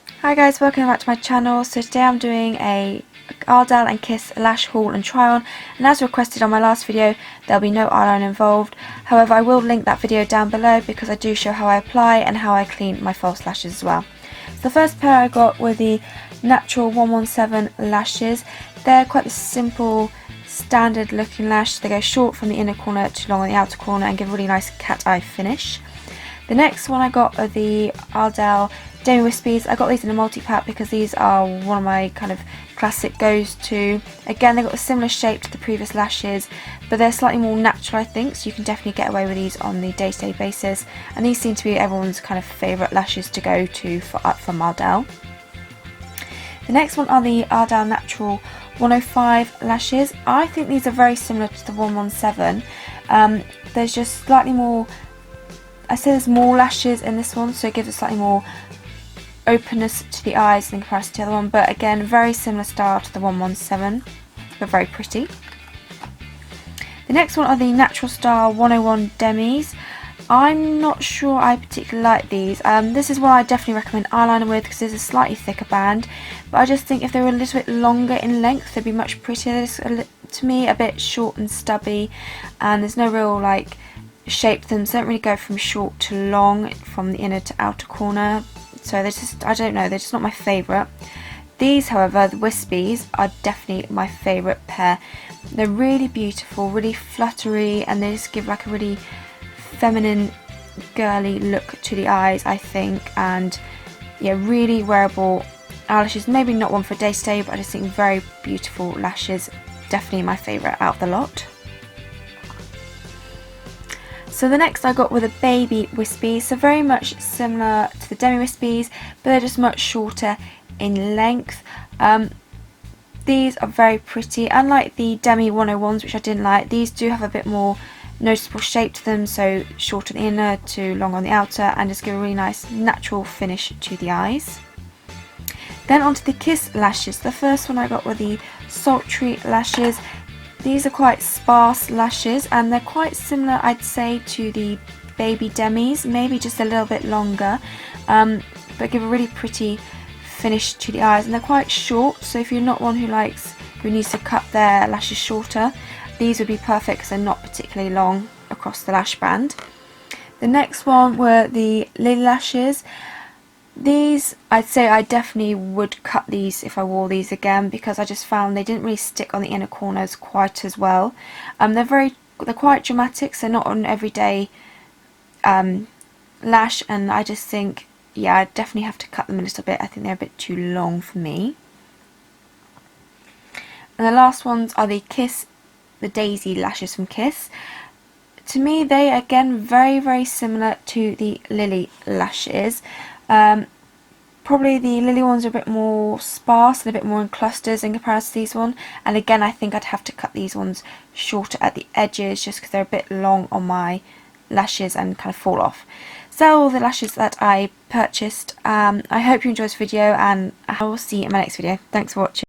Hi guys, welcome back to my channel. So today I'm doing a Ardell and Kiss Lash haul and try on, and as requested on my last video there'll be no eyeliner involved. However, I will link that video down below because I do show how I apply and how I clean my false lashes as well. So the first pair I got were the natural 117 lashes. They're quite the simple standard looking lash. They go short from the inner corner to long on the outer corner and give a really nice cat eye finish. The next one I got are the Ardell Wispies. I got these in a multi-pack because these are one of my kind of classic goes-to. Again, they've got a similar shape to the previous lashes, but they're slightly more natural, I think, so you can definitely get away with these on the day-to-day basis. And these seem to be everyone's kind of favourite lashes to go to from Ardell. The next one are the Ardell Natural 105 lashes. I think these are very similar to the 117. There's just slightly more, I say there's more lashes in this one, so it gives a slightly more openness to the eyes in comparison to the other one, but again very similar style to the 117, but very pretty. The next one are the Natural Star 101 Demi'S. I'm not sure I particularly like these. This is one I definitely recommend eyeliner with because it's a slightly thicker band, but I just think if they were a little bit longer in length they'd be much prettier. To me, a bit short and stubby, and there's no real like shape to them, so they don't really go from short to long, from the inner to outer corner. So they're just, I don't know, they're just not my favourite. These, however, the Wispies, are definitely my favourite pair. They're really beautiful, really fluttery, and they just give like a really feminine, girly look to the eyes, I think. And yeah, really wearable eyelashes. Maybe not one for day to day, but I just think very beautiful lashes. Definitely my favourite out of the lot. So the next I got were the baby Wispies, so very much similar to the Demi Wispies, but they're just much shorter in length. These are very pretty. Unlike the Demi 101s, which I didn't like, these do have a bit more noticeable shape to them, so short on the inner to long on the outer, and just give a really nice natural finish to the eyes. Then onto the Kiss Lashes. The first one I got were the Sultry Lashes. These are quite sparse lashes and they're quite similar, I'd say, to the baby Demi's, maybe just a little bit longer, but give a really pretty finish to the eyes. And they're quite short, so if you're not one who needs to cut their lashes shorter, these would be perfect because they're not particularly long across the lash band. The next one were the Lin Lashes. These, I'd say I definitely would cut these if I wore these again, because I just found they didn't really stick on the inner corners quite as well. They're quite dramatic, so not an everyday lash, and I just think, yeah, I definitely have to cut them a little bit. I think they're a bit too long for me. And the last ones are the Daisy lashes from Kiss. To me, they again very similar to the Lily lashes. Probably the Lily ones are a bit more sparse and a bit more in clusters in comparison to these ones, and again I think I'd have to cut these ones shorter at the edges just because they're a bit long on my lashes and kind of fall off. So all the lashes that I purchased. I hope you enjoyed this video, and I will see you in my next video. Thanks for watching.